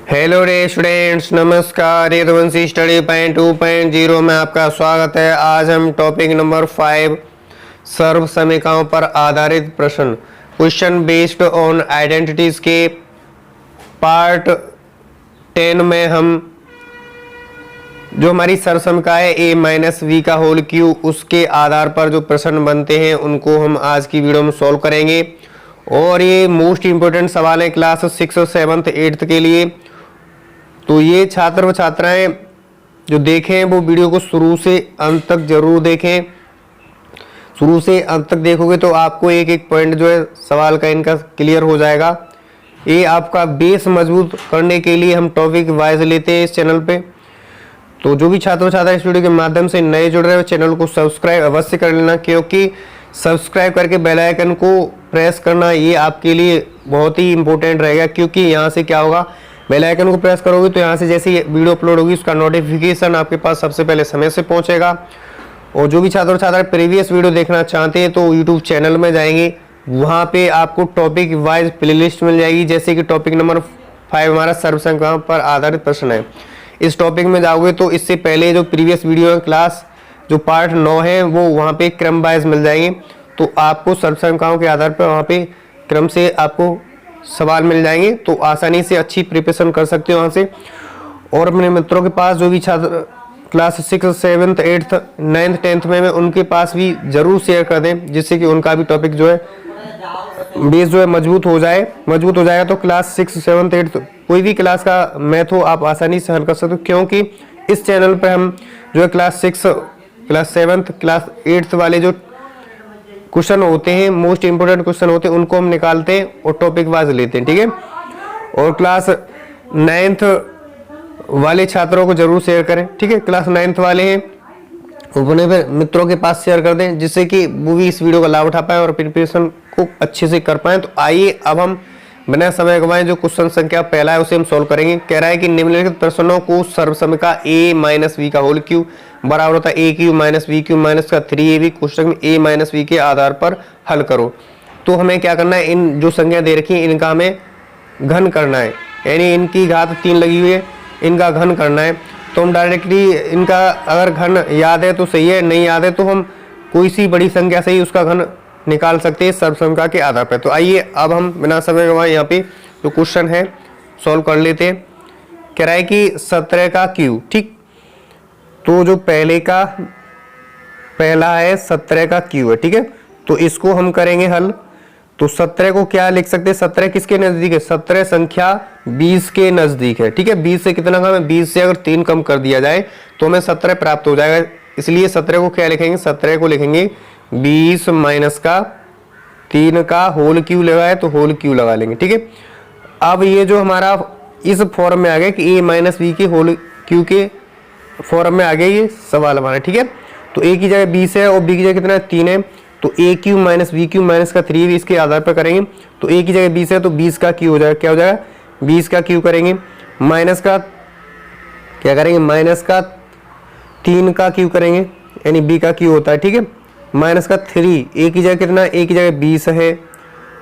Hello रे students, नमस्कार। Yaduvanshi study point 2.0 में आपका स्वागत है। आज हम टॉपिक नंबर 5 सर्व समीकरणों पर आधारित प्रश्न क्वेश्चन बेस्ड ऑन आइडेंटिटीज के पार्ट 10 में हम जो हमारी सर्व समीकरण है a माइनस वी का होल क्यू, उसके आधार पर जो प्रश्न बनते हैं उनको हम आज की वीडियो में सॉल्व करेंगे। और ये मोस्ट इंपोर्टेंट सवाल है क्लास 6, 7, 8 के लिए। तो ये छात्र व छात्राएं जो देखें वो वीडियो को शुरू से अंत तक जरूर देखें। शुरू से अंत तक देखोगे तो आपको एक एक पॉइंट जो है सवाल का इनका क्लियर हो जाएगा। ये आपका बेस मजबूत करने के लिए हम टॉपिक वाइज लेते हैं इस चैनल पे। तो जो भी छात्र छात्रा इस वीडियो के माध्यम से नए जुड़ रहे हो, चैनल को सब्सक्राइब अवश्य कर लेना, क्योंकि सब्सक्राइब करके बेल आइकन को प्रेस करना ये आपके लिए बहुत ही इंपॉर्टेंट रहेगा। क्योंकि यहाँ से क्या होगा, बेल आइकन को प्रेस करोगे तो यहाँ से जैसे ही वीडियो अपलोड होगी उसका नोटिफिकेशन आपके पास सबसे पहले समय से पहुँचेगा। और जो भी छात्र छात्रा प्रीवियस वीडियो देखना चाहते हैं तो यूट्यूब चैनल में जाएंगे, वहाँ पे आपको टॉपिक वाइज प्लेलिस्ट मिल जाएगी। जैसे कि टॉपिक नंबर 5 हमारा सर्व समीकरण पर आधारित प्रश्न है। इस टॉपिक में जाओगे तो इससे पहले जो प्रीवियस वीडियो है क्लास जो पार्ट 9 है वो वहाँ पे क्रम वाइज मिल जाएंगे। तो आपको सर्व समीकरणों के आधार पर वहाँ पे क्रम से आपको सवाल मिल जाएंगे, तो आसानी से अच्छी प्रिपरेशन कर सकते हो वहाँ से। और अपने मित्रों के पास जो भी छात्र क्लास 6, 7, 8, 9, 10 में उनके पास भी जरूर शेयर कर दें, जिससे कि उनका भी टॉपिक जो है बेस जो है मजबूत हो जाएगा। तो क्लास 6, 7, 8 कोई भी क्लास का मैथ हो आप आसानी से हल कर सकते हो, क्योंकि इस चैनल पर हम जो है क्लास 6, क्लास 7, क्लास 8 वाले जो क्वेश्चन होते हैं, मोस्ट इंपोर्टेंट क्वेश्चन होते हैं, उनको हम निकालते हैं और टॉपिक वाइज लेते हैं, ठीक है। और क्लास 9th वाले छात्रों को जरूर शेयर करें, ठीक है। क्लास 9th वाले हैं अपने फिर मित्रों के पास शेयर कर दें, जिससे कि वो भी इस वीडियो का लाभ उठा पाए और प्रिपरेशन को अच्छे से कर पाए। तो आइए अब हम बिना समय गंवाए जो क्वेश्चन संख्या पहला है उसे हम सॉल्व करेंगे। कह रहा है कि निम्नलिखित प्रश्नों को सर्व समीकरण a माइनस वी का होल क्यू बराबर होता है a Q minus we Q minus का 3ab कोष्टक में a माइनस वी के आधार पर हल करो। तो हमें क्या करना है, इन जो संख्या दे रखी है इनका हमें घन करना है, यानी इनकी घात 3 लगी हुई है, इनका घन करना है। तो हम डायरेक्टली इनका अगर घन याद है तो सही है, नहीं याद है तो हम कोई सी बड़ी संख्या से ही उसका घन निकाल सकते हैं सर्व समीकरण के आधार पर। तो आइए अब हम बिना समय गंवाए यहाँ पे जो क्वेश्चन है सॉल्व कर लेते हैं। कह रहा है कि 17 का क्यू, ठीक। तो जो पहला है 17 का क्यू है, ठीक है। तो इसको हम करेंगे हल। तो 17 को क्या लिख सकते हैं, 17 किसके नजदीक है, 17 संख्या 20 के नजदीक है, ठीक है। 20 से कितना कम है, 20 से अगर 3 कम कर दिया जाए तो हमें 17 प्राप्त हो जाएगा। इसलिए 17 को क्या लिखेंगे, 17 को लिखेंगे 20 माइनस का 3 का होल क्यू लगाए तो होल क्यू लगा लेंगे, ठीक है। अब ये जो हमारा इस फॉर्म में आ गया कि a माइनस वी के होल क्यू के फॉर्म में आ गया ये सवाल हमारा, ठीक है। तो a की जगह 20 है और b की जगह कितना है, 3 है। तो a Q minus we Q minus का 3 इसके आधार पर करेंगे। तो a की जगह 20 है तो 20 का क्यू हो जाएगा, क्या हो जाएगा, 20 का क्यू करेंगे। माइनस का क्या करेंगे, माइनस का 3 का क्यू करेंगे, यानी b का क्यू होता है, ठीक है। माइनस का 3, a की जगह कितना, a की जगह 20 है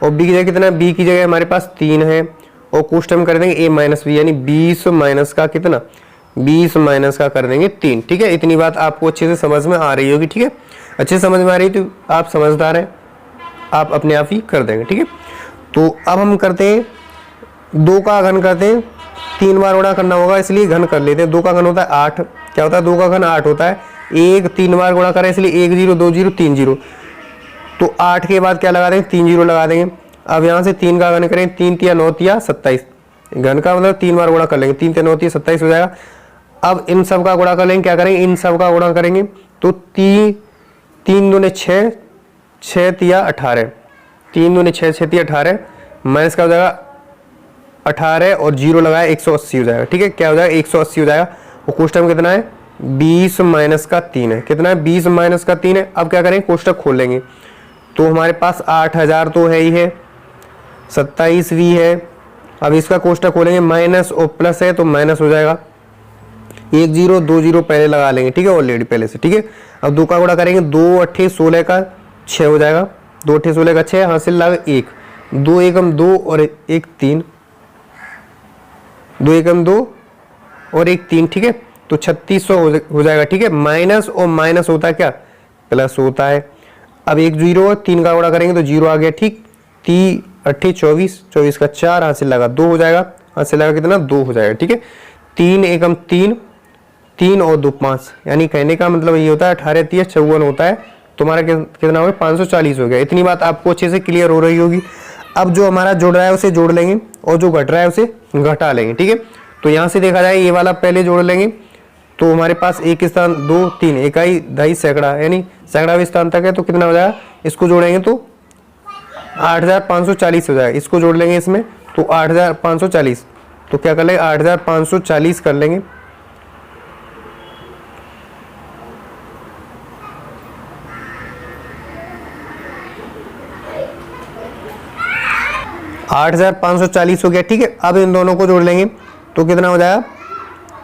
और b की जगह कितना, b की जगह हमारे पास 3 है। और कोष्टक में कर देंगे a माइनस वी, यानी 20 माइनस का कितना, 20 माइनस का कर देंगे 3, ठीक है। इतनी बात आपको अच्छे से समझ में आ रही होगी, ठीक है। अच्छे से समझ में आ रही तो आप समझदार हैं, आप अपने आप ही कर देंगे, ठीक है। तो अब हम करते हैं 2 का घन करते हैं, 3 बार गुणा करना होगा इसलिए घन कर लेते हैं। 2 का घन होता है 8, क्या होता है, 2 का घन 8 होता है। 1 3 बार गुणा करें इसलिए 1 0 2 0 3 0। तो 8 के बाद क्या लगा देंगे, 3 0 लगा देंगे। अब यहाँ से 3 का घन करें, 3 तिया 9 तिया 27, घन का मतलब 3 बार गुणा कर लेंगे, 3 तिया 9 तिया 27 हो जाएगा। अब इन सब का गुणा कर लेंगे, क्या करेंगे, इन सब का गुणा करेंगे तो 3 दूने 6, 6 तिया 18, 3 दूने 6, 6 तिया 18 माइनस का हो जाएगा 18 और 0 लगाया 180 हो जाएगा, ठीक है। क्या हो जाएगा, 180 हो जाएगा। और कोष्टक में कितना है, 20 माइनस का 3 है, कितना है, 20 माइनस का 3 है। अब क्या करेंगे, कोष्टक खोल लेंगे तो हमारे पास 8000 तो है ही है, 27 भी है। अब इसका कोष्टक खोलेंगे, माइनस और प्लस है तो माइनस हो जाएगा, 1 0 2 0 पहले लगा लेंगे, ठीक है, ऑलरेडी पहले से, ठीक है। अब 2 का गुणा करेंगे, 2 8 16 का 6 हो जाएगा, 2 8 16 का 6, हासिल लगा 1, 2 1 2 और 1 3, 2 एकम 2 और 1 3, ठीक है। तो 3600 हो जाएगा, ठीक है। माइनस और माइनस होता है क्या, प्लस होता है। अब 1 0 3 का गुणा करेंगे तो 0 आ गया, ठीक। 3 8 24, 24 का 4 हाथ से लगा 2 हो जाएगा, हाथ से लगा कितना 2 हो जाएगा, ठीक है। 3 एकम 3, 3 और 2 5, यानी कहने का मतलब ये होता है 18 3 54 होता है। तुम्हारा कितना हो गया 540 हो गया। इतनी बात आपको अच्छे से क्लियर हो रही होगी। अब जो हमारा जुड़ रहा है उसे जोड़ लेंगे और जो घट रहा है उसे घटा लेंगे, ठीक है। तो यहाँ से देखा जाए ये वाला पहले जोड़ लेंगे तो हमारे पास एक स्थान 2 3, इकाई दहाई सैकड़ा, यानी सैकड़ावें स्थान तक है तो कितना हो जाएगा, इसको जोड़ेंगे तो 8540 हो जाएगा। इसको जोड़ लेंगे इसमें तो 8540, तो क्या कर लेंगे 8540 कर लेंगे। आठ 8540 हो गया, ठीक है। अब इन दोनों को जोड़ लेंगे तो कितना हो जाएगा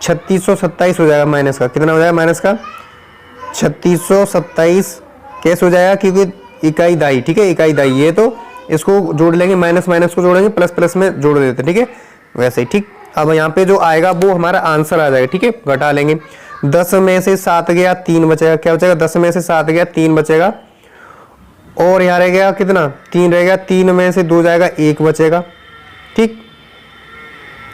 3627 हो जाएगा। माइनस का कितना हो जाएगा, माइनस का 3627 कैसे हो जाएगा, क्योंकि इकाई दाई, ठीक है, इकाई दाई ये, तो इसको जोड़ लेंगे, माइनस माइनस को जोड़ेंगे, प्लस प्लस में जोड़ देते, ठीक है, वैसे ही, ठीक। अब यहाँ पे जो आएगा वो हमारा आंसर आ जाएगा, ठीक है। घटा लेंगे, 10 में से 7 गया 3 बचेगा, क्या बचेगा 10 में से 7 गया 3 बचेगा, और यहाँ रह गया कितना 3 रह गया, 3 में से 2 जाएगा 1 बचेगा, ठीक।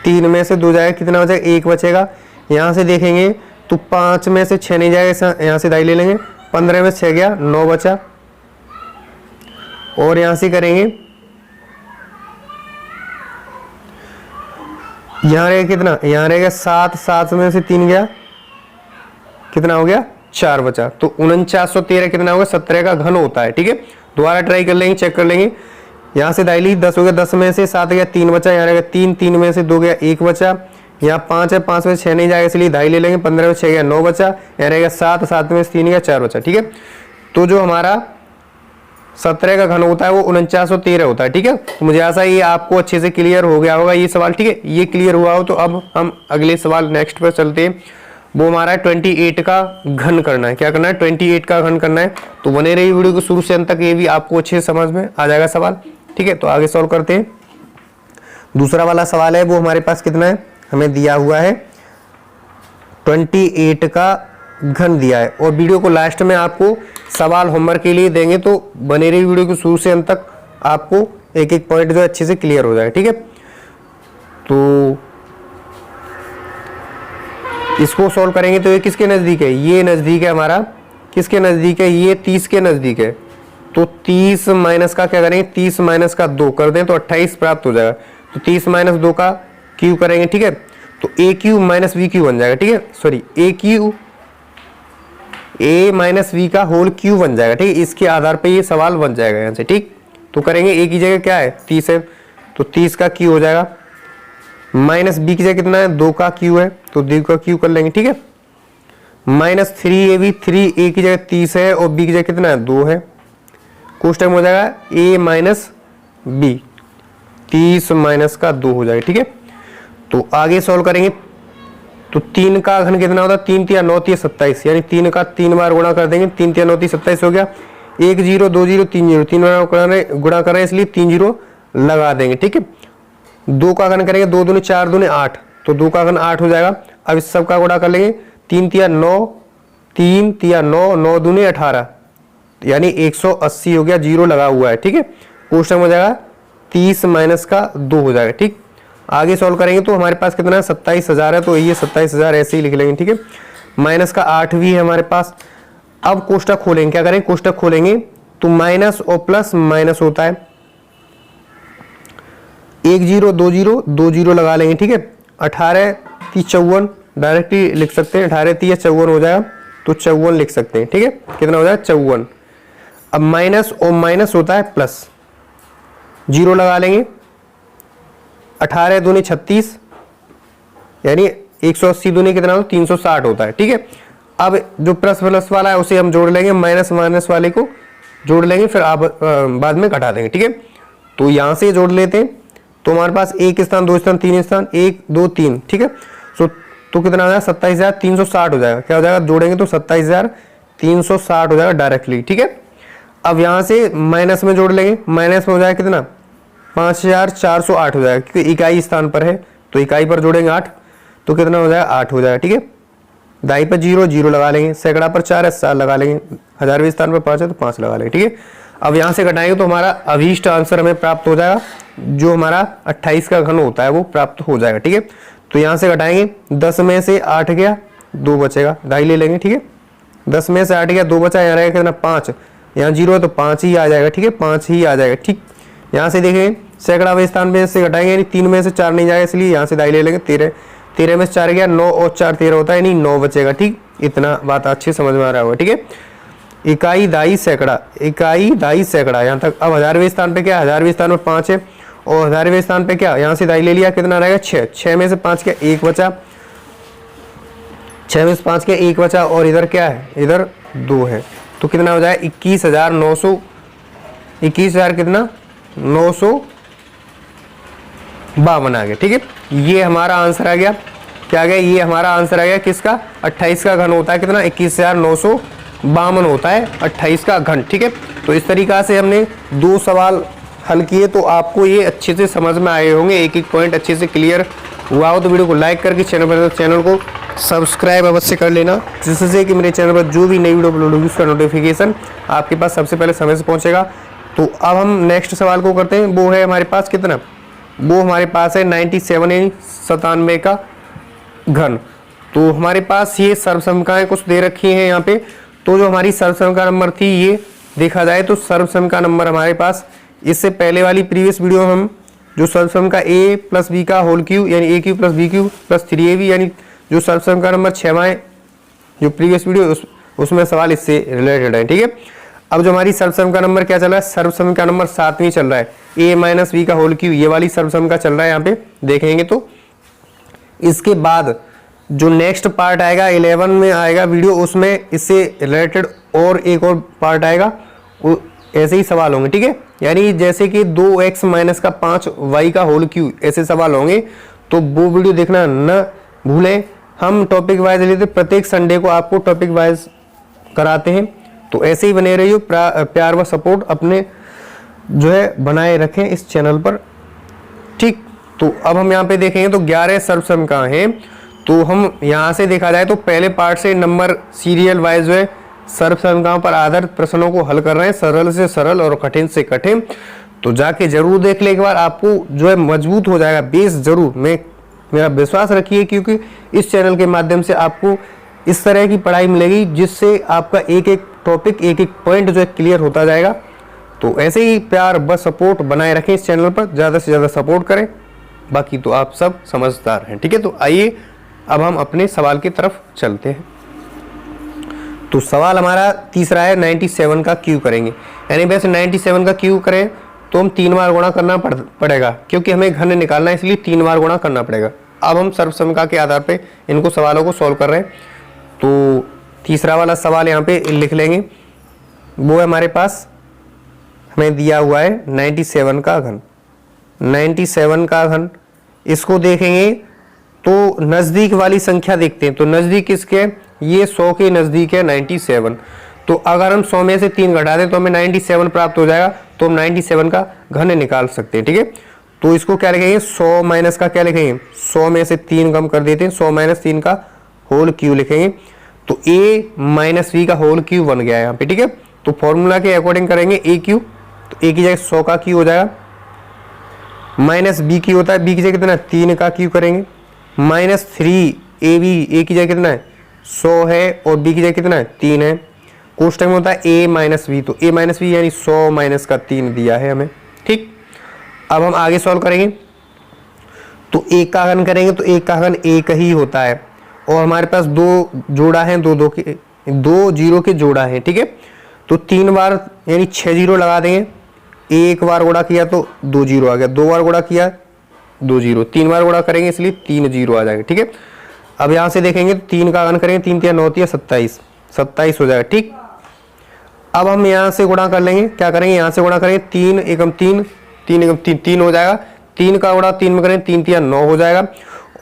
3 में से 2 जाएगा कितना बचेगा 1 बचेगा। यहाँ से देखेंगे तो 5 में से 6 नहीं जाएगा, यहाँ से दाई ले लेंगे, 15 में 6 गया 9 बचा, और यहाँ से करेंगे यहाँ रहेगा कितना, यहाँ रहेगा 7, 7 में से 3 गया कितना हो गया 4 बचा। तो 4913 कितना होगा 17 का घन होता है, ठीक है। दोबारा ट्राई कर लेंगे, चेक कर लेंगे। यहाँ से दाई ली 10 हो गया, 10 में से 7 गया 3 बचा, यहाँ रहेगा 3, 3 में से 2 गया 1 बचा, यहाँ 5 है 5 में से 6 नहीं जाएगा इसलिए दाई ले लेंगे, 15 में 6 गया 9 बचा, यहाँ रहेगा 7, 7 में से 3 गया 4 बचा, ठीक है। तो जो हमारा 17 का घन होता है वो 4913 होता है, ठीक है। तो मुझे आशा ये आपको अच्छे से क्लियर हो गया होगा ये सवाल, ठीक है। ये क्लियर हुआ हो तो अब हम अगले सवाल नेक्स्ट पर चलते हैं। वो हमारा 28 का घन करना है। क्या करना है 28 का घन करना है। तो बने रही वीडियो को शुरू से अंत तक, ये भी आपको अच्छे से समझ में आ जाएगा सवाल, ठीक है। तो आगे सॉल्व करते हैं। दूसरा वाला सवाल है वो हमारे पास कितना है, हमें दिया हुआ है 28 का घन दिया है, और वीडियो को लास्ट में आपको सवाल होमवर्क के लिए देंगे, तो बने रही वीडियो को शुरू से अंत तक, आपको एक एक पॉइंट जो अच्छे से क्लियर हो जाएगा, ठीक है। तो इसको सॉल्व करेंगे तो ये किसके नजदीक है, ये नजदीक है हमारा, किसके नजदीक है, ये 30 के नजदीक है। तो 30 माइनस का क्या करेंगे, 30 माइनस का 2 कर दें तो 28 प्राप्त हो जाएगा। तो 30 माइनस 2 का क्यू करेंगे, ठीक है। तो a cube minus b cube बन जाएगा, ठीक है। Sorry, a cube a minus b का होल क्यू बन जाएगा, ठीक है। इसके आधार पे ये सवाल बन जाएगा यहाँ से, ठीक। तो करेंगे ए की जगह क्या है 30 है, तो 30 का क्यू हो जाएगा, माइनस बी की जगह कितना है 2 का क्यू है, तो 2 का क्यू कर लेंगे, ठीक है। माइनस 3ab, 3a की जगह 30 है और b की जगह कितना है 2 है, कुछ टाइम हो जाएगा a माइनस बी, 30 माइनस का 2 हो जाएगा, ठीक है। तो आगे सॉल्व करेंगे तो 3 का घन कितना होता है, 3 3 9 3 27, यानी 3 का 3 बार गुणा कर देंगे, 3 3 9 3 27 हो गया। 1 0 2 0 3 0, 3 बार गुणा कर रहे हैं इसलिए 3 0 लगा देंगे, ठीक है। 2 का घन करेंगे, 2 दूनी 4 दूनी 8, तो 2 का घन 8 हो जाएगा। अब इस सब का गुणा कर लेंगे, 3 3 9, 3 3 9, 9 दूनी 18, यानी 180 हो गया, 0 लगा हुआ है, ठीक है। क्वेश्चन हो जाएगा 30 माइनस का 2 हो जाएगा, ठीक। आगे सॉल्व करेंगे तो हमारे पास कितना है 27,000 है, तो ये 27,000 ऐसे ही लिख लेंगे, ठीक है। माइनस का 8 भी है हमारे पास। अब कोष्टक खोलेंगे, क्या करेंगे कोष्टक खोलेंगे तो माइनस और प्लस माइनस होता है, 1 0 2 0 2 0 लगा लेंगे, ठीक है। 18 30 54 डायरेक्टली लिख सकते हैं, 18 30 54 हो जाएगा, तो 54 लिख सकते हैं, ठीक है। कितना हो जाएगा 54। अब माइनस और माइनस होता है प्लस, 0 लगा लेंगे, 18 दूनी 36, यानी 180 दूनी कितना हो 360 होता है, ठीक है। अब जो प्लस प्लस वाला है उसे हम जोड़ लेंगे, माइनस माइनस वाले को जोड़ लेंगे, फिर आप बाद में घटा देंगे, ठीक है। तो यहां से जोड़ लेते हैं, तो हमारे पास एक स्थान 2 स्थान 3 स्थान 1 2 3, ठीक है। तो कितना हो जाएगा 27,360 हो जाएगा, क्या हो जाएगा जोड़ेंगे तो 27,360 हो जाएगा डायरेक्टली, ठीक है। अब यहां से माइनस में जोड़ लेंगे, माइनस में हो जाएगा कितना 5,408 हो जाएगा, क्योंकि इकाई स्थान पर है तो इकाई पर जोड़ेंगे 8 तो कितना हो जाएगा 8 हो जाएगा। ठीक है, दाई पर 0 0 लगा लेंगे, सैकड़ा पर 4 है 4 लगा लेंगे, हजारवें स्थान पर 5 है तो 5 लगा लेंगे। ठीक है, अब यहाँ से घटाएंगे तो हमारा अभीष्ट आंसर हमें प्राप्त हो जाएगा, जो हमारा 28 का घन होता है वो प्राप्त हो जाएगा। ठीक है, तो यहाँ से घटाएंगे 10 में से 8 गया 2 बचेगा, दाई ले लेंगे। ठीक है, 10 में से 8 गया 2 बचा, यहाँ रहेगा कितना 5, यहाँ 0 है तो 5 ही आ जाएगा। ठीक है, 5 ही आ जाएगा। ठीक, यहाँ से देखेंगे सैकड़ावें स्थान में से घटाएंगे यानी 3 में से 4 नहीं जाएगा, इसलिए यहाँ से दाई ले लेंगे 13, 13 में से 4 गया 9 और 4 13 होता है, यानी 9 बचेगा। ठीक, इतना बात अच्छी समझ में आ रहा होगा। ठीक है, इकाई दाई सैकड़ा, इकाई दाई सैकड़ा यहाँ तक। अब हजारवें स्थान पे क्या, हजारवें स्थान पर 5 है और हजारवें स्थान पे क्या, यहाँ से दाई ले लिया, कितना रहेगा 6, 6 में से 5 क्या 1 बचा, 6 में से 5 क्या 1 बचा और इधर क्या है, इधर 2 है, तो कितना हो जाएगा 21,900, 21,000 कितना 952 आ गया। ठीक है, ये हमारा आंसर आ गया, क्या आ गया, ये हमारा आंसर आ गया किसका, 28 का घन होता है कितना 21,952 होता है 28 का घन। ठीक है, तो इस तरीका से हमने 2 सवाल हल किए, तो आपको ये अच्छे से समझ में आए होंगे, एक एक पॉइंट अच्छे से क्लियर हुआ हो तो वीडियो को लाइक करके चैनल को सब्सक्राइब अवश्य कर लेना, जिससे कि मेरे चैनल पर जो भी नई वीडियो अपलोड होगी उसका नोटिफिकेशन आपके पास सबसे पहले समय से पहुंचेगा। तो अब हम नेक्स्ट सवाल को करते हैं, वो है हमारे पास कितना, वो हमारे पास है 97 यानी 97 का घन। तो हमारे पास ये सर्वसमकाएं कुछ दे रखी हैं यहाँ पे, तो जो हमारी सर्वसमका नंबर थी ये देखा जाए तो सर्वसमका नंबर हमारे पास, इससे पहले वाली प्रीवियस वीडियो में हम जो सर्वसमका a प्लस बी का होल क्यूब यानी a cube plus b cube plus 3ab यानी जो सर्वसमका नंबर 6वां जो प्रीवियस वीडियो उसमें सवाल इससे रिलेटेड है। ठीक है, अब जो हमारी सर्वसमका नंबर क्या चल रहा है, सर्वसमका नंबर 7वीं चल रहा है, a माइनस बी का होल क्यूब, ये वाली सर्वसमका चल रहा है यहाँ पे देखेंगे। तो इसके बाद जो नेक्स्ट पार्ट आएगा 11 में आएगा वीडियो, उसमें इससे रिलेटेड और एक और पार्ट आएगा, ऐसे ही सवाल होंगे। ठीक है, यानी जैसे कि 2x माइनस का 5y का होल क्यूब ऐसे सवाल होंगे, तो वो वीडियो देखना न भूलें। हम टॉपिक वाइज लेते, प्रत्येक संडे को आपको टॉपिक वाइज कराते हैं, तो ऐसे ही बने रहिए, प्यार व सपोर्ट अपने जो है बनाए रखें इस चैनल पर। ठीक, तो अब हम यहाँ पे देखेंगे तो 11 सर्वसमका हैं, तो हम यहाँ से देखा जाए तो पहले पार्ट से नंबर सीरियल वाइज जो है सर्वसमकाओं पर आधारित प्रश्नों को हल कर रहे हैं, सरल से सरल और कठिन से कठिन। तो जाके जरूर देख ले एक बार, आपको जो है मजबूत हो जाएगा बेस जरूर, मेरा विश्वास रखिए, क्योंकि इस चैनल के माध्यम से आपको इस तरह की पढ़ाई मिलेगी जिससे आपका एक एक टॉपिक एक एक पॉइंट जो है क्लियर होता जाएगा। तो ऐसे ही प्यार बस सपोर्ट बनाए रखें इस चैनल पर, ज़्यादा से ज़्यादा सपोर्ट करें, बाकी तो आप सब समझदार हैं। ठीक है, तो आइए अब हम अपने सवाल की तरफ चलते हैं। तो सवाल हमारा तीसरा है 97 का क्यूब करेंगे, यानी वैसे 97 का क्यूब करें तो हम 3 बार गुणा करना पड़ेगा, क्योंकि हमें घन निकालना है, इसलिए 3 बार गुणा करना पड़ेगा। अब हम सर्वसमका के आधार पे इनको सवालों को सॉल्व कर रहे हैं। तो तीसरा वाला सवाल यहाँ पे लिख लेंगे, वो है हमारे पास हमें दिया हुआ है 97 का घन, 97 का घन। इसको देखेंगे तो नज़दीक वाली संख्या देखते हैं, तो नज़दीक किसके, ये 100 के नज़दीक है 97। तो अगर हम 100 में से 3 घटा दें तो हमें 97 प्राप्त हो जाएगा, तो हम 97 का घन निकाल सकते हैं। ठीक है, तो इसको क्या लिखेंगे, 100 माइनस का क्या लिखेंगे, 100 में से 3 कम कर देते हैं, 100 माइनस 3 का होल क्यूब लिखेंगे, तो a माइनस बी का होल क्यूब बन गया है यहाँ पे। ठीक है, तो फॉर्मूला के अकॉर्डिंग करेंगे a क्यूब, तो a की जगह 100 का क्यूब हो जाएगा, माइनस बी क्यूब होता है, b की जगह कितना 3 का क्यूब करेंगे, माइनस 3ab, a की जगह कितना है 100 है और b की जगह कितना है 3 है, कोष्टक में होता है a माइनस बी, तो a माइनस बी यानी 100 माइनस का 3 दिया है हमें। ठीक, अब हम आगे सॉल्व करेंगे, तो एक का घन करेंगे तो एक का घन एक ही होता है, और हमारे पास 2 जोड़ा है, 2 जीरो के जोड़ा है। ठीक है, तो 3 बार यानी 6 जीरो लगा देंगे, एक बार गुणा किया तो 2 जीरो आ गया, 2 बार गुणा किया 2 जीरो, 3 बार गुणा करेंगे इसलिए 3 जीरो आ जाएगा। ठीक है, अब यहाँ से देखेंगे तो 3 का घन करेंगे, 3 3 9 27, 27 हो जाएगा। ठीक, अब हम यहाँ से गुणा कर लेंगे, क्या करेंगे, यहाँ से गुणा करेंगे 3 एकम 3, 3 एकम 3, 3 हो जाएगा, 3 का गुणा 3 में करेंगे 3 3 9 हो जाएगा,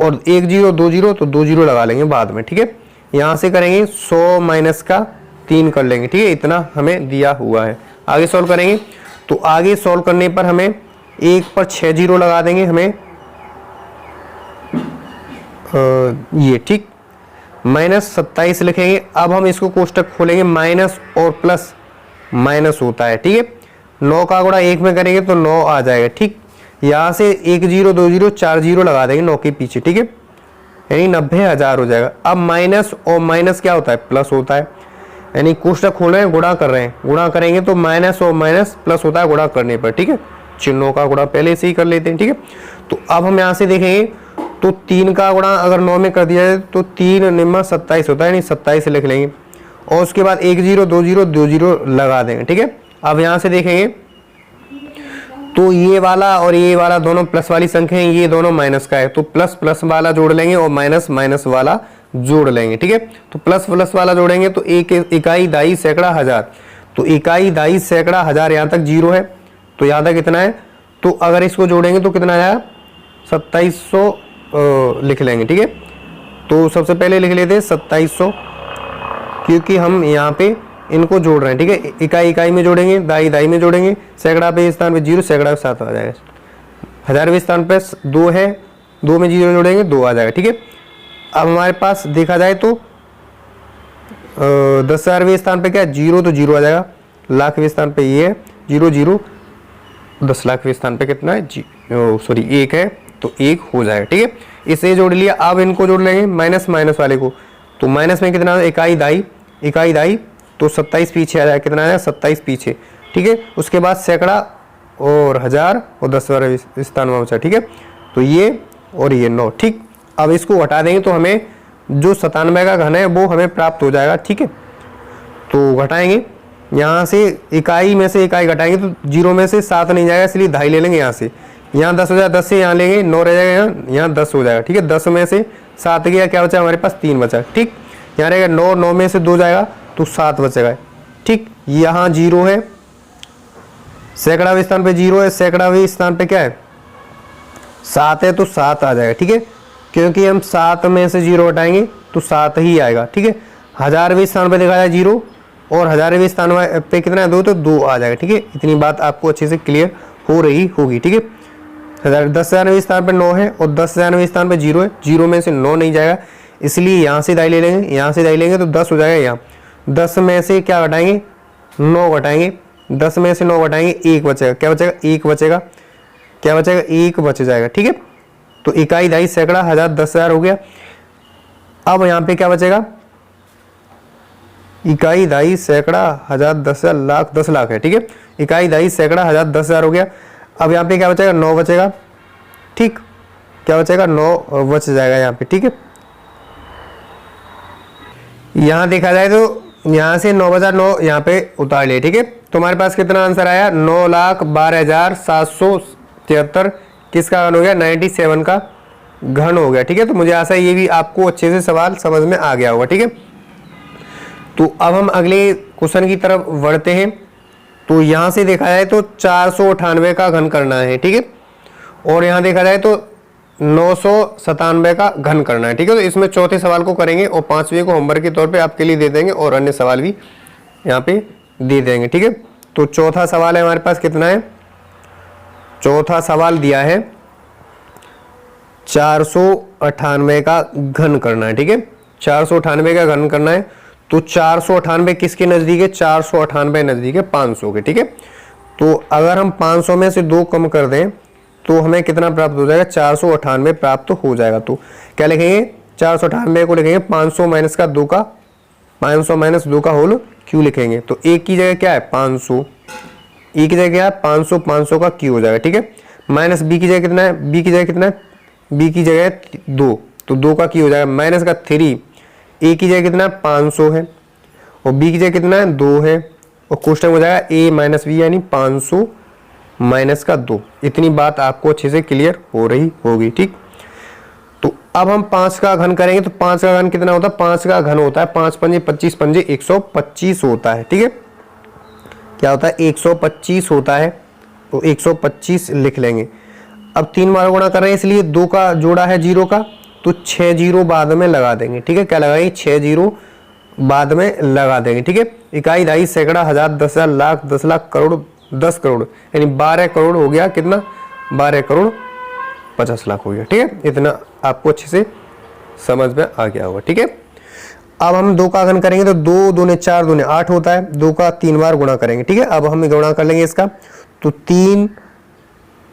और 1 जीरो 2 जीरो तो 2 जीरो लगा लेंगे बाद में। ठीक है, यहाँ से करेंगे 100 माइनस का 3 कर लेंगे। ठीक है, इतना हमें दिया हुआ है। आगे सॉल्व करेंगे, तो आगे सॉल्व करने पर हमें 1 पर 6 जीरो लगा देंगे, हमें ये ठीक, -27 लिखेंगे। अब हम इसको कोष्टक खोलेंगे, माइनस और प्लस माइनस होता है, ठीक है। 9 का गुणा 1 में करेंगे तो 9 आ जाएगा, ठीक। यहाँ से 1 0 2 0 4 0 लगा देंगे 9 के पीछे, ठीक है, यानी 90,000 हो जाएगा। अब माइनस और माइनस क्या होता है, प्लस होता है, यानी कोष्टक खोल रहे हैं, गुणा कर रहे हैं, गुणा करेंगे तो माइनस और माइनस प्लस होता है गुणा करने पर, ठीक है। चिन्हों का गुणा पहले से ही कर लेते हैं, ठीक है। तो अब हम यहाँ से देखेंगे तो 3 का गुणा अगर 9 में कर दिया जाए तो 3 निम्मा 27 होता है, यानी 27 लिख लेंगे और उसके बाद 1 0 2 0 2 0 लगा देंगे, ठीक है। अब यहाँ से देखेंगे तो ये वाला और ये वाला दोनों प्लस वाली संख्या है, ये दोनों माइनस का है, तो प्लस प्लस वाला जोड़ लेंगे और माइनस माइनस वाला जोड़ लेंगे, ठीक है। तो प्लस प्लस वाला जोड़ेंगे तो एक इकाई, दाई, सैकड़ा, हजार, तो इकाई, दाई, सैकड़ा, हजार, यहाँ तक 0 है, तो यहाँ तक कितना है, तो अगर इसको जोड़ेंगे तो कितना आया, 2700 लिख लेंगे, ठीक है। तो सबसे पहले लिख लेते हैं 2700, क्योंकि हम यहाँ पे इनको जोड़ रहे हैं, ठीक है। इकाई इकाई में जोड़ेंगे, दाई दाई में जोड़ेंगे, सैकड़ा पे स्थान पे 0, सैकड़ा पे 7 आ जाएगा, हजारवें स्थान पे 2 है, 2 में 0 जोड़ेंगे 2 आ जाएगा, ठीक है। अब हमारे पास देखा जाए तो 10,000वें स्थान पे क्या है, 0 तो 0 आ जाएगा, लाखवें स्थान पे ये है 0 0, 10 लाखवें स्थान पे कितना है, सॉरी 1 है, तो 1 हो जाएगा, ठीक है। इसे जोड़ लिया। अब इनको जोड़ लेंगे माइनस माइनस वाले को, तो माइनस में कितना, इकाई दाई, इकाई दाई, तो 27 पीछे आ जाएगा, कितना आया 27 पीछे, ठीक है। उसके बाद सैकड़ा और हजार और 10,000वें स्थान में बचा, ठीक है। तो ये और ये 9, ठीक। अब इसको हटा देंगे तो हमें जो 97 का घन है वो हमें प्राप्त हो जाएगा, ठीक है। तो घटाएंगे, यहाँ से इकाई में से इकाई घटाएंगे तो 0 में से 7 नहीं जाएगा, इसलिए ढाई ले लेंगे यहाँ से, यहाँ 10 हो जाएगा, 10 से यहाँ लेंगे 9 रह जाएगा, यहाँ 10 हो जाएगा, ठीक है। 10 में से 7 गया, क्या बचा हमारे पास 3 बचा, ठीक। यहाँ रहेगा 9, 9 में से 2 जाएगा तो 7 बचेगा, ठीक। यहाँ 0 है, सैकड़ावें स्थान पे 0 है, सैकड़ावें स्थान पे क्या है 7 है, तो 7 आ जाएगा, ठीक है। क्योंकि हम 7 में से 0 हटाएंगे तो 7 ही आएगा, ठीक है। हजारवें स्थान पे देखा जाए 0 और हजारवें स्थान पे कितना है 2, तो 2 आ जाएगा, ठीक है। इतनी बात आपको अच्छे से क्लियर हो रही होगी, ठीक है। 10,000वें स्थान पे 9 है और 10,000वें स्थान पे 0 है, 0 में से 9 नहीं जाएगा, इसलिए यहाँ से दाई ले लेंगे, यहाँ से दाई लेंगे तो 10 हो जाएगा। यहाँ 10 में से क्या घटाएंगे, 9 घटाएंगे, 10 में से 9 घटाएंगे, 1 बचेगा, क्या बचेगा 1 बचेगा, क्या बचेगा 1 बच जाएगा, ठीक है। तो इकाई, दाई, सैकड़ा, हजार, 10,000 हो गया। अब यहाँ पे क्या बचेगा, इकाई, दाई, सैकड़ा, हजार, 10,000, लाख, 10 लाख है, ठीक है। इकाई, दाई, सैकड़ा, हजार, 10,000 हो गया। अब यहाँ पे क्या बचेगा, 9 बचेगा, ठीक, क्या बचेगा 9 बच जाएगा यहाँ पे, ठीक है। यहाँ देखा जाए तो यहाँ से 9 बचा, 9 यहाँ पे उतार लिए, ठीक है। तो हमारे पास कितना आंसर आया, 9,12,773 किसका घन हो गया, 97 का घन हो गया, ठीक है। तो मुझे आशा है ये भी आपको अच्छे से सवाल समझ में आ गया होगा, ठीक है। तो अब हम अगले क्वेश्चन की तरफ बढ़ते हैं। तो यहाँ से देखा जाए तो 498 का घन करना है, ठीक है। और यहाँ देखा जाए तो 997 का घन करना है, ठीक है। तो इसमें चौथे सवाल को करेंगे और 5वें को होमवर्क के तौर पे आपके लिए दे देंगे और अन्य सवाल भी यहाँ पे दे देंगे, ठीक है। तो चौथा सवाल है हमारे पास, कितना है, चौथा सवाल दिया है 498 का घन करना है, ठीक है। 498 का घन करना है, तो 498 किसके नजदीक है, 498 नजदीक है 500 के, ठीक है। तो अगर हम 500 में से 2 कम कर दें तो हमें कितना प्राप्त हो जाएगा, 498 प्राप्त हो जाएगा। तो क्या लिखेंगे, 498 को लिखेंगे 500 माइनस का 2 का, 500 माइनस 2 का होल क्यू लिखेंगे। तो एक की जगह क्या है 500, ई की जगह क्या है 500, 500 का क्यू हो जाएगा, ठीक है। माइनस बी की जगह कितना है, बी की जगह कितना है, बी की जगह 2, तो 2 का क्यू हो जाएगा, माइनस का 3, ए की जगह कितना है 500 है और बी की जगह कितना है 2 है, और कोष्टक हो जाएगा ए माइनस बी, यानी 500 माइनस का 2। इतनी बात आपको अच्छे से क्लियर हो रही होगी, ठीक। तो अब हम 5 का घन करेंगे, तो 5 का घन कितना होता है, 5 का घन होता है 5 पंजे 25 पंजे 125 होता है, ठीक है। क्या होता है 125 होता है, तो 125 लिख लेंगे। अब 3 बार गुणा कर रहे हैं इसलिए 2 का जोड़ा है 0 का, तो 6 0 बाद में लगा देंगे, ठीक है। क्या लगाएंगे 6 0 बाद में लगा देंगे, ठीक है। इकाई, दाई, सैकड़ा, हजार, 10,000, लाख, 10 लाख, करोड़, 10 करोड़, यानी 12 करोड़ हो गया, कितना 12 करोड़ 50 लाख हो गया, ठीक है। इतना आपको अच्छे से समझ में आ गया होगा। ठीक है, अब हम 2 का घन करेंगे तो 2 दूने 4 दूने 8 होता है, 2 का 3 बार गुणा करेंगे। ठीक है, अब हम गुणा कर लेंगे इसका, तो 3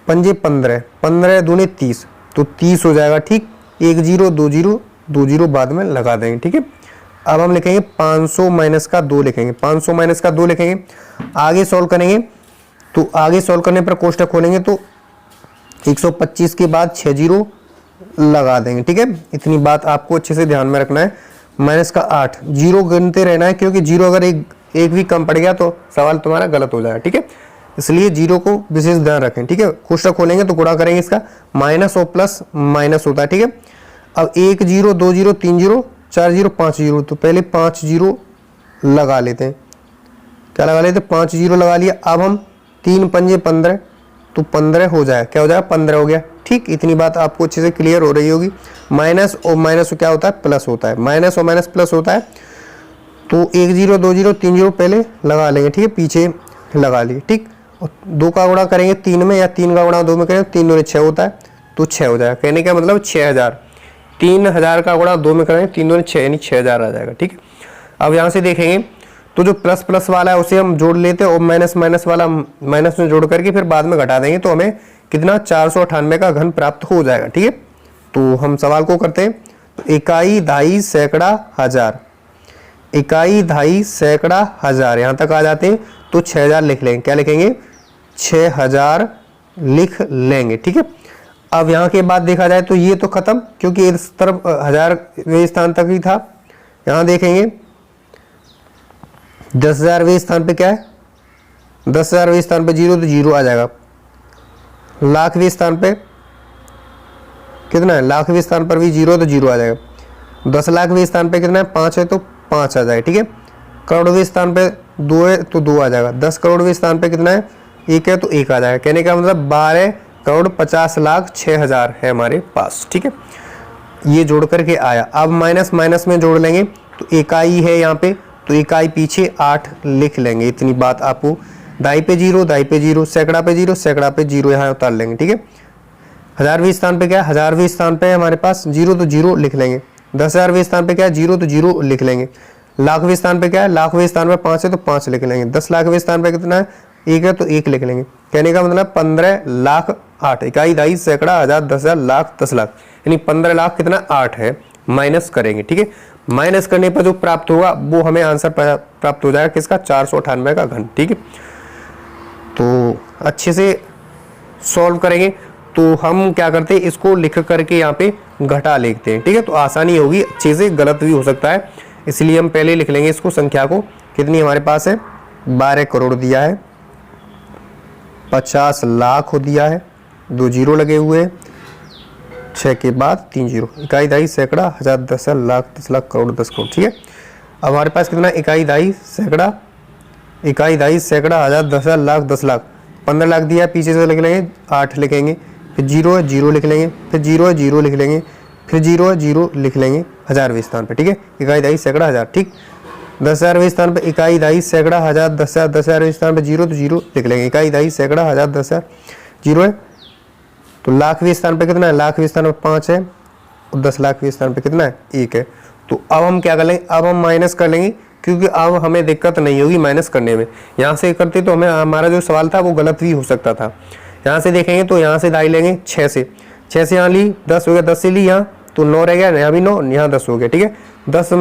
पंजे 15, 15 दूने 30, तो 30 हो जाएगा। ठीक, 1 0 2 0 2 0 बाद में लगा देंगे। ठीक है, अब हम लिखेंगे 500 माइनस का 2 लिखेंगे, 500 माइनस का 2 लिखेंगे। आगे सॉल्व करेंगे तो आगे सॉल्व करने पर कोष्टक खोलेंगे तो 125 के बाद 6 0 लगा देंगे। ठीक है, इतनी बात आपको अच्छे से ध्यान में रखना है। माइनस का 8, 0 गिनते रहना है, क्योंकि 0 अगर एक भी कम पड़ गया तो सवाल तुम्हारा गलत हो जाएगा। ठीक है, इसलिए 0 को विशेष ध्यान रखें। ठीक है, कोष्टक खोलेंगे तो गुणा करेंगे इसका, माइनस और प्लस माइनस होता है। ठीक है, अब 1 0 2 0 3 0 4 0 5 0, तो पहले 5 0 लगा लेते हैं। क्या लगा लेते हैं? 5 0 लगा लिया। अब हम 3 पंजे 15, तो 15 हो जाएगा। क्या हो जाएगा? 15 हो गया। ठीक, इतनी बात आपको अच्छे से क्लियर हो रही होगी। माइनस और माइनस क्या होता है? प्लस होता है। माइनस और माइनस प्लस होता है, तो 1 0 2 0 3 0 पहले लगा लेंगे। ठीक है, पीछे लगा लिए। ठीक, 2 का गुणा करेंगे 3 में, या 3 का गुणा 2 में करेंगे, 3 दूने 6 होता है, तो 6 हो जाएगा। कहने का मतलब 6000। 3000 का गुणा 2 में करेंगे, 3 दूने 6 यानी 6000 आ जाएगा। ठीक है, अब यहाँ से देखेंगे तो जो प्लस प्लस वाला है उसे हम जोड़ लेते हैं, और माइनस माइनस वाला माइनस में जोड़ करके फिर बाद में घटा देंगे, तो हमें कितना 498 का घन प्राप्त हो जाएगा। ठीक है, तो हम सवाल को करते हैं। तो इकाई दहाई सैकड़ा हजार, इकाई दहाई सैकड़ा हजार यहाँ तक आ जाते हैं, तो 6000 लिख लेंगे। क्या लिखेंगे? 6000 लिख लेंगे। ठीक है, अब यहाँ के बाद देखा जाए तो ये तो खत्म, क्योंकि इस तरफ 1000वें स्थान तक ही था। यहाँ देखेंगे 10,000वें स्थान पे क्या है? 10,000वें स्थान पे 0, तो 0 आ जाएगा। लाखवें स्थान पे कितना है? लाखवें स्थान पर भी 0, तो 0 आ जाएगा। 10 लाखवें स्थान पे कितना है? 5 है, तो 5 आ जाएगा। ठीक है, करोड़वें स्थान पे 2 है, तो 2 आ जाएगा। 10 करोड़वें स्थान पे कितना है? 1 है, तो 1 आ जाएगा। कहने का मतलब 12 करोड़ 50 लाख 6,000 है हमारे पास। ठीक है, ये जोड़ करके आया। अब माइनस माइनस में जोड़ लेंगे, तो इकाई है यहाँ पे, तो इकाई पीछे 8 लिख लेंगे। इतनी बात आपको, दाई पे 0 दाई पे 0, सैकड़ा पे 0 सैकड़ा पे 0 यहाँ उतार लेंगे। ठीक है, 1000वें स्थान पे क्या है? 1000वें स्थान पे हमारे पास 0, तो 0 लिख लेंगे। 10,000वें स्थान पे क्या है? 0, तो 0 लिख लेंगे। लाखवें स्थान पे क्या है? लाखवें स्थान पे 5 है, तो 5 लिख लेंगे। 10 लाखवें स्थान पे कितना है? 1 है, तो 1 लिख लेंगे। कहने का मतलब 15 लाख 8, इकाई दहाई सैकड़ा हजार 10,000 लाख 10 लाख, यानी 15 लाख कितना? 8 है। माइनस करेंगे। ठीक है, माइनस करने पर जो प्राप्त होगा वो हमें आंसर प्राप्त हो जाएगा किसका? 498 का घन। ठीक है, तो अच्छे से सॉल्व करेंगे। तो हम क्या करते हैं, इसको लिख करके यहाँ पे घटा लेते हैं। ठीक है, तो आसानी होगी, अच्छे से गलत भी हो सकता है, इसलिए हम पहले लिख लेंगे इसको। संख्या को कितनी हमारे पास है? 12 करोड़ दिया है, 50 लाख हो दिया है, 2 0 लगे हुए हैं, 6 के बाद 3 0, इकाई दहाई सैकड़ा हजार 10,000 लाख 10 लाख करोड़ 10 करोड़। ठीक है, अब हमारे पास कितना? इकाई दहाई सैकड़ा, इकाई दहाई सैकड़ा हजार 10,000 लाख 10 लाख, 15 लाख दिया है, पीछे से लिख लेंगे 8 लिखेंगे, फिर 0 है 0 लिख लेंगे, फिर 0 है 0 लिख लेंगे, फिर 0 है 0 लिख लेंगे 1000वें स्थान पे। ठीक है, इकाई दहाई सैकड़ा हजार। ठीक, 10,000वें स्थान पे इकाई दहाई सैकड़ा हजार 10,000, 10,000वें स्थान पे 0, तो 0 लिख लेंगे। इकाई दहाई सैकड़ा हजार 10,000 0 है, तो लाखवें स्थान पे कितना है? लाखवें स्थान पे 5 है, और 10 लाखवें स्थान पे कितना है? 1 है। तो अब हम क्या कर लेंगे? अब हम माइनस कर लेंगे, क्योंकि अब हमें दिक्कत नहीं होगी माइनस करने में। यहाँ से करते तो हमें हमारा जो सवाल था वो गलत भी हो सकता था। यहाँ से देखेंगे तो यहाँ से दाई लेंगे 6 से, 6 से यहाँ ली 10 हो गया, 10 से ली यहाँ, तो 9 रह गया, यहाँ भी 9, यहाँ 10 हो गया। ठीक है, 10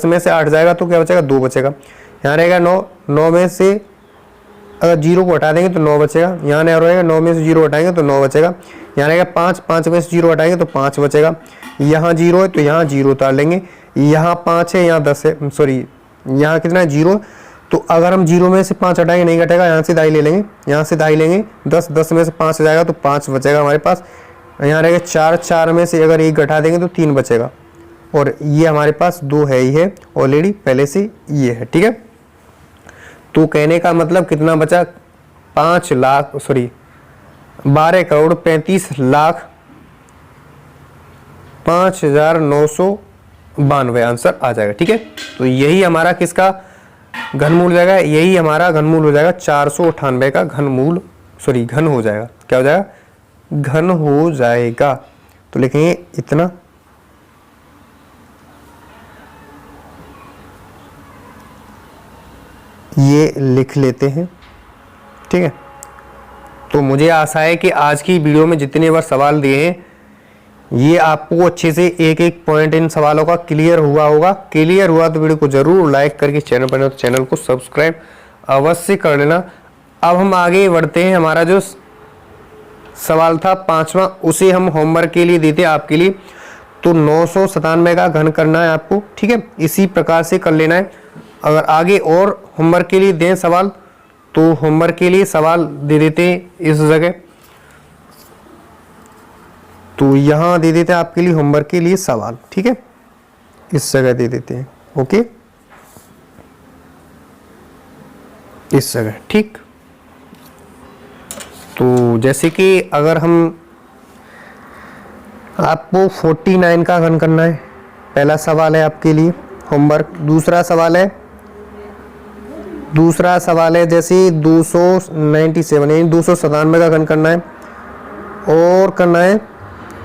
में से 8 जाएगा, तो क्या बचेगा? 2 बचेगा। यहाँ रहेगा 9, 9 में से अगर 0 को हटा देंगे तो 9 बचेगा। यहाँ नहीं रहेगा, 9 में से 0 हटाएंगे तो 9 बचेगा। यहाँ रहेगा 5, 5 में से 0 हटाएंगे तो 5 बचेगा। यहाँ 0 है, तो यहाँ 0 उतार लेंगे। यहाँ 5 है, यहाँ 10 है, यहाँ कितना है? 0। तो अगर हम 0 में से 5 हटाएंगे, नहीं घटेगा, यहाँ से दाई ले लेंगे, यहाँ से दाई लेंगे, 10 में से 5 जाएगा, तो 5 बचेगा हमारे पास। यहाँ रहेगा 4, 4 में से अगर 1 घटा देंगे तो 3 बचेगा, और ये हमारे पास 2 है ही है ऑलरेडी पहले से ये है। ठीक है, तो कहने का मतलब कितना बचा? 12 करोड़ 35 लाख 5,992 आंसर आ जाएगा। ठीक है, तो यही हमारा किसका घनमूल जाएगा? यही हमारा घनमूल हो जाएगा 498 का घनमूल, घन हो जाएगा। क्या हो जाएगा? घन हो जाएगा। तो लिखेंगे इतना ये लिख लेते हैं, ठीक है। तो मुझे आशा है कि आज की वीडियो में जितने बार सवाल दिए हैं ये आपको अच्छे से एक एक पॉइंट इन सवालों का क्लियर हुआ होगा। क्लियर हुआ तो वीडियो को जरूर लाइक करके चैनल पर तो चैनल को सब्सक्राइब अवश्य कर लेना। अब हम आगे बढ़ते हैं। हमारा जो सवाल था 5वां, उसे हम होमवर्क के लिए देते हैं आपके लिए। तो 997 का घन करना है आपको, ठीक है, इसी प्रकार से कर लेना है। अगर आगे और होमवर्क के लिए दें सवाल तो होमवर्क के लिए सवाल दे देते हैं इस जगह, तो यहां दे देते हैं आपके लिए होमवर्क के लिए सवाल, ठीक है, इस जगह दे देते हैं, ओके, इस जगह, ठीक। तो जैसे कि अगर हम आपको 49 का घन करना है, पहला सवाल है आपके लिए होमवर्क। दूसरा सवाल है जैसे 297 यानी 297 का घन करना है और करना है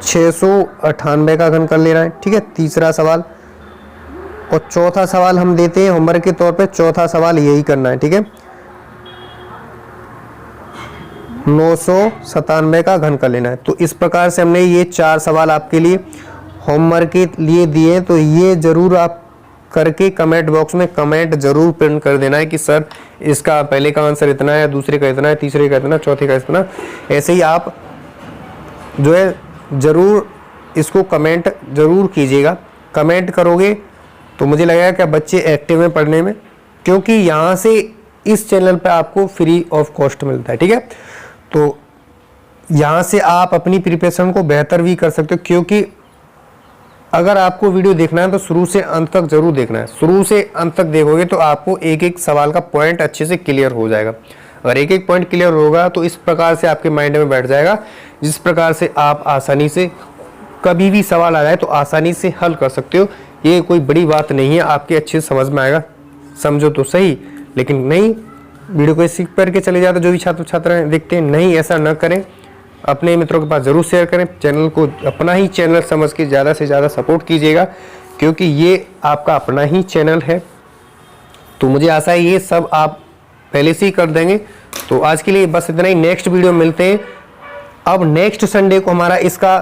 698 का घन कर लेना है, ठीक है, तीसरा सवाल। और चौथा सवाल हम देते हैं होमवर्क के तौर पे, चौथा सवाल यही करना है, ठीक है, 997 का घन कर लेना है। तो इस प्रकार से हमने ये 4 सवाल आपके लिए होमवर्क के लिए दिए। तो ये जरूर आप करके कमेंट बॉक्स में कमेंट जरूर प्रिंट कर देना है कि सर इसका पहले का आंसर इतना है, दूसरे का इतना है, तीसरे का इतना, चौथे का इतना। ऐसे ही आप जो है जरूर इसको कमेंट जरूर कीजिएगा। कमेंट करोगे तो मुझे लगेगा कि बच्चे एक्टिव हैं पढ़ने में, क्योंकि यहाँ से इस चैनल पे आपको फ्री ऑफ कॉस्ट मिलता है, ठीक है। तो यहाँ से आप अपनी प्रिपरेशन को बेहतर भी कर सकते हो, क्योंकि अगर आपको वीडियो देखना है तो शुरू से अंत तक जरूर देखना है। शुरू से अंत तक देखोगे तो आपको एक एक सवाल का पॉइंट अच्छे से क्लियर हो जाएगा। अगर एक एक पॉइंट क्लियर होगा तो इस प्रकार से आपके माइंड में बैठ जाएगा, जिस प्रकार से आप आसानी से कभी भी सवाल आ जाए तो आसानी से हल कर सकते हो। ये कोई बड़ी बात नहीं है, आपके अच्छे से समझ में आएगा। समझो तो सही, लेकिन नहीं वीडियो को स्किप करके चले जाते जो भी छात्र छात्राएं देखते हैं। नहीं, ऐसा न करें, अपने मित्रों के पास जरूर शेयर करें। चैनल को अपना ही चैनल समझ के ज़्यादा से ज़्यादा सपोर्ट कीजिएगा, क्योंकि ये आपका अपना ही चैनल है। तो मुझे आशा है ये सब आप पहले से ही कर देंगे। तो आज के लिए बस इतना ही। नेक्स्ट वीडियो मिलते हैं। अब नेक्स्ट संडे को हमारा इसका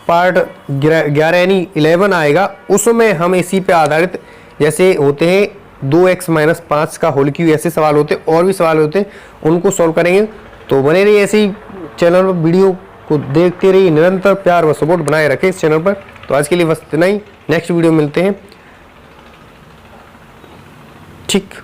पार्ट 11 यानी 11 आएगा। उसमें हम इसी पे आधारित जैसे होते हैं 2x-5 का होल क्यूब, ऐसे सवाल होते हैं और भी सवाल होते हैं, उनको सॉल्व करेंगे। तो बने रहिए ऐसे ही चैनल पर, वीडियो को देखते रहिए, निरंतर प्यार व सपोर्ट बनाए रखें इस चैनल पर। तो आज के लिए बस इतना ही। नेक्स्ट वीडियो मिलते हैं, ठीक।